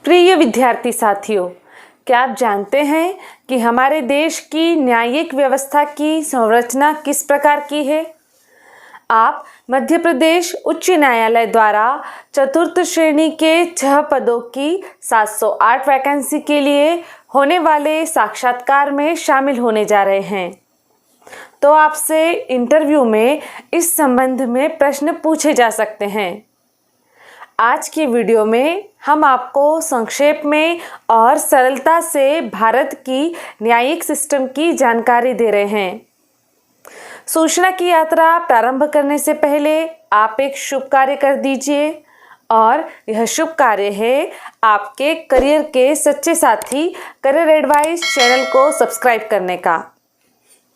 प्रिय विद्यार्थी साथियों, क्या आप जानते हैं कि हमारे देश की न्यायिक व्यवस्था की संरचना किस प्रकार की है? आप मध्य प्रदेश उच्च न्यायालय द्वारा चतुर्थ श्रेणी के 6 पदों की 708 वैकेंसी के लिए होने वाले साक्षात्कार में शामिल होने जा रहे हैं। तो आपसे इंटरव्यू में इस संबंध में प्रश्न पूछे जा सकते हैं। आज की वीडियो में हम आपको संक्षेप में और सरलता से भारत की न्यायिक सिस्टम की जानकारी दे रहे हैं। सूचना की यात्रा प्रारंभ करने से पहले आप एक शुभ कार्य कर दीजिए, और यह शुभ कार्य है आपके करियर के सच्चे साथी करियर एडवाइस चैनल को सब्सक्राइब करने का।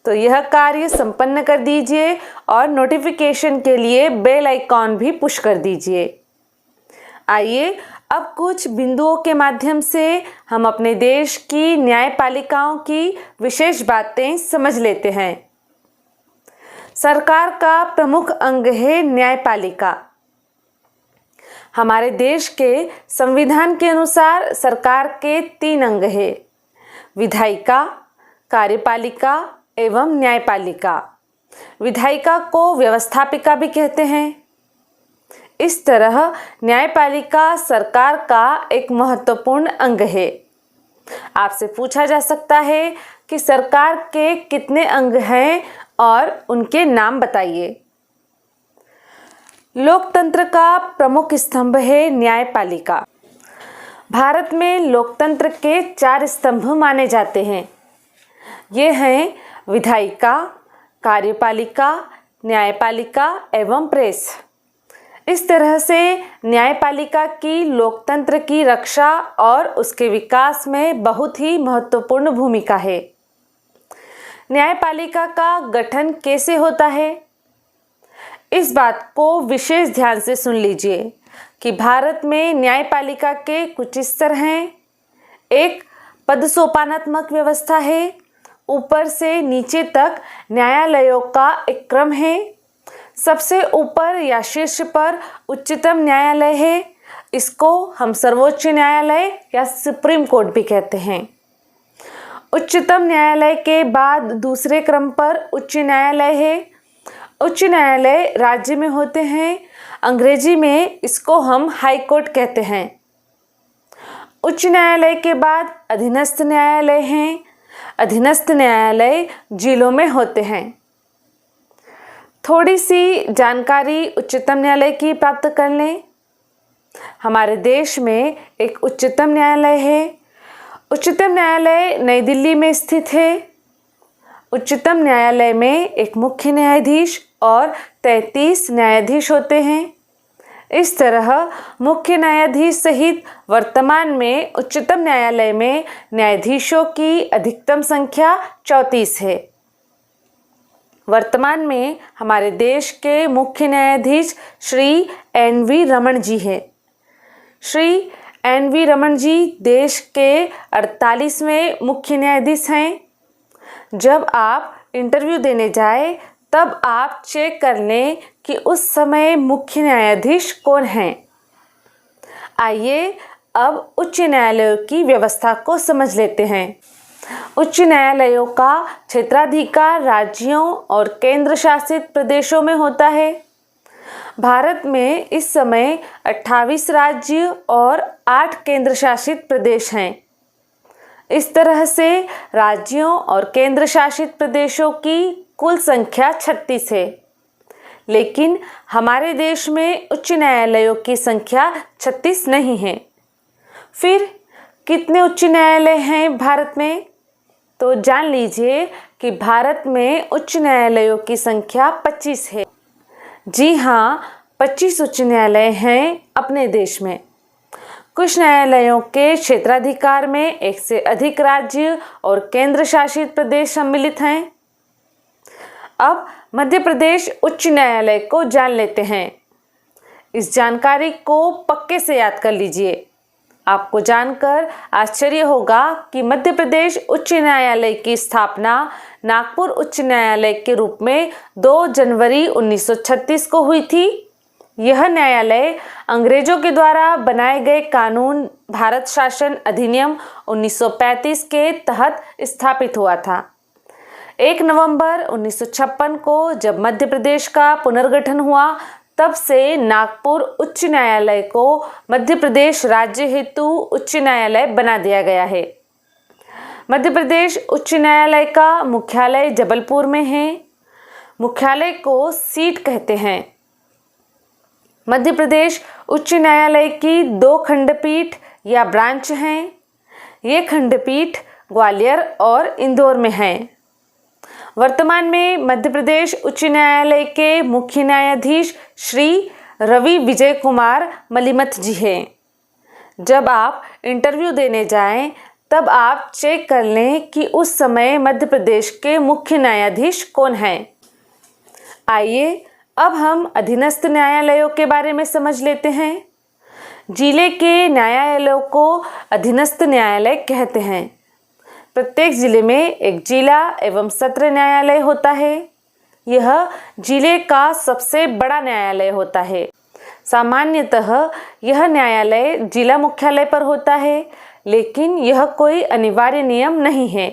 तो यह कार्य संपन्न कर दीजिए और नोटिफिकेशन के लिए बेल आइकॉन भी पुश कर दीजिए। आइए अब कुछ बिंदुओं के माध्यम से हम अपने देश की न्यायपालिकाओं की विशेष बातें समझ लेते हैं। सरकार का प्रमुख अंग है न्यायपालिका। हमारे देश के संविधान के अनुसार सरकार के 3 अंग हैं: विधायिका, कार्यपालिका एवं न्यायपालिका। विधायिका को व्यवस्थापिका भी कहते हैं। इस तरह न्यायपालिका सरकार का एक महत्वपूर्ण अंग है। आपसे पूछा जा सकता है कि सरकार के कितने अंग हैं और उनके नाम बताइए। लोकतंत्र का प्रमुख स्तंभ है न्यायपालिका। भारत में लोकतंत्र के 4 स्तंभ माने जाते हैं। ये हैं विधायिका, कार्यपालिका, न्यायपालिका एवं प्रेस। इस तरह से न्यायपालिका की लोकतंत्र की रक्षा और उसके विकास में बहुत ही महत्वपूर्ण भूमिका है। न्यायपालिका का गठन कैसे होता है, इस बात को विशेष ध्यान से सुन लीजिए कि भारत में न्यायपालिका के कुछ स्तर हैं। एक पदसोपानात्मक व्यवस्था है। ऊपर से नीचे तक न्यायालयों का एक क्रम है। सबसे ऊपर या शीर्ष पर उच्चतम न्यायालय है। इसको हम सर्वोच्च न्यायालय या सुप्रीम कोर्ट भी कहते हैं। उच्चतम न्यायालय के बाद दूसरे क्रम पर उच्च न्यायालय है। उच्च न्यायालय राज्य में होते हैं। अंग्रेजी में इसको हम हाई कोर्ट कहते हैं। उच्च न्यायालय के बाद अधीनस्थ न्यायालय हैं। अधीनस्थ न्यायालय जिलों में होते हैं। थोड़ी सी जानकारी उच्चतम न्यायालय की प्राप्त कर लें। हमारे देश में एक उच्चतम न्यायालय है। उच्चतम न्यायालय नई दिल्ली में स्थित है। उच्चतम न्यायालय में एक मुख्य न्यायाधीश और 33 न्यायाधीश होते हैं। इस तरह मुख्य न्यायाधीश सहित वर्तमान में उच्चतम न्यायालय में न्यायाधीशों की अधिकतम संख्या 34 है। वर्तमान में हमारे देश के मुख्य न्यायाधीश श्री NV रमन जी हैं। श्री NV रमन जी देश के 48वें मुख्य न्यायाधीश हैं। जब आप इंटरव्यू देने जाए तब आप चेक कर लें कि उस समय मुख्य न्यायाधीश कौन हैं। आइए अब उच्च न्यायालयों की व्यवस्था को समझ लेते हैं। उच्च न्यायालयों का क्षेत्राधिकार राज्यों और केंद्र शासित प्रदेशों में होता है। भारत में इस समय 28 राज्य और 8 केंद्र शासित प्रदेश हैं। इस तरह से राज्यों और केंद्र शासित प्रदेशों की कुल संख्या 36 है। लेकिन हमारे देश में उच्च न्यायालयों की संख्या 36 नहीं है। फिर कितने उच्च न्यायालय हैं भारत में? तो जान लीजिए कि भारत में उच्च न्यायालयों की संख्या 25 है। जी हाँ, 25 उच्च न्यायालय हैं अपने देश में। कुछ न्यायालयों के क्षेत्राधिकार में 1 से अधिक राज्य और केंद्र शासित प्रदेश सम्मिलित हैं। अब मध्य प्रदेश उच्च न्यायालय को जान लेते हैं। इस जानकारी को पक्के से याद कर लीजिए। आपको जानकर आश्चर्य होगा कि मध्य प्रदेश उच्च न्यायालय की स्थापना नागपुर उच्च न्यायालय के रूप में 2 जनवरी 1936 को हुई थी। यह न्यायालय अंग्रेजों के द्वारा बनाए गए कानून भारत शासन अधिनियम 1935 के तहत स्थापित हुआ था। 1 नवंबर 1956 को जब मध्य प्रदेश का पुनर्गठन हुआ, तब से नागपुर उच्च न्यायालय को मध्य प्रदेश राज्य हेतु उच्च न्यायालय बना दिया गया है। मध्य प्रदेश उच्च न्यायालय का मुख्यालय जबलपुर में है। मुख्यालय को सीट कहते हैं। मध्य प्रदेश उच्च न्यायालय की 2 खंडपीठ या ब्रांच हैं। ये खंडपीठ ग्वालियर और इंदौर में हैं। वर्तमान में मध्य प्रदेश उच्च न्यायालय के मुख्य न्यायाधीश श्री रवि विजय कुमार मलिमथ जी हैं। जब आप इंटरव्यू देने जाएं, तब आप चेक कर लें कि उस समय मध्य प्रदेश के मुख्य न्यायाधीश कौन हैं। आइए अब हम अधीनस्थ न्यायालयों के बारे में समझ लेते हैं। जिले के न्यायालयों को अधीनस्थ न्यायालय कहते हैं। प्रत्येक जिले में एक जिला एवं सत्र न्यायालय होता है। यह जिले का सबसे बड़ा न्यायालय होता है। सामान्यतः यह न्यायालय जिला मुख्यालय पर होता है, लेकिन यह कोई अनिवार्य नियम नहीं है।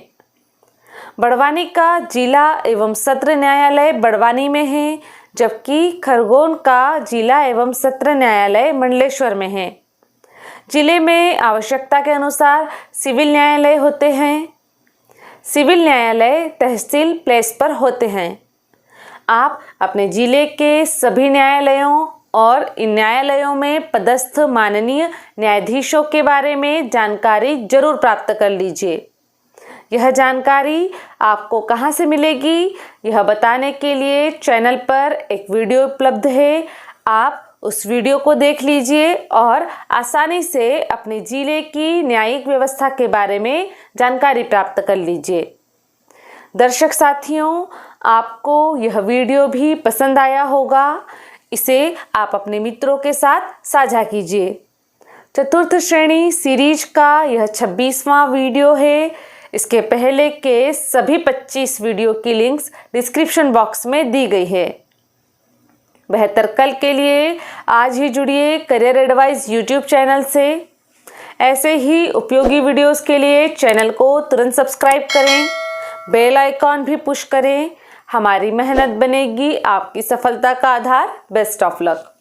बड़वानी का जिला एवं सत्र न्यायालय बड़वानी में है, जबकि खरगोन का जिला एवं सत्र न्यायालय मंडलेश्वर में है। जिले में आवश्यकता के अनुसार सिविल न्यायालय होते हैं। सिविल न्यायालय तहसील प्लेस पर होते हैं। आप अपने जिले के सभी न्यायालयों और इन न्यायालयों में पदस्थ माननीय न्यायाधीशों के बारे में जानकारी जरूर प्राप्त कर लीजिए। यह जानकारी आपको कहाँ से मिलेगी, यह बताने के लिए चैनल पर एक वीडियो उपलब्ध है। आप उस वीडियो को देख लीजिए और आसानी से अपने जिले की न्यायिक व्यवस्था के बारे में जानकारी प्राप्त कर लीजिए। दर्शक साथियों, आपको यह वीडियो भी पसंद आया होगा। इसे आप अपने मित्रों के साथ साझा कीजिए। चतुर्थ श्रेणी सीरीज का यह 26वां वीडियो है। इसके पहले के सभी 25 वीडियो की लिंक्स डिस्क्रिप्शन बॉक्स में दी गई है। बेहतर कल के लिए आज ही जुड़िए करियर एडवाइस यूट्यूब चैनल से। ऐसे ही उपयोगी वीडियोस के लिए चैनल को तुरंत सब्सक्राइब करें, बेल आइकॉन भी पुश करें। हमारी मेहनत बनेगी आपकी सफलता का आधार। Best of luck.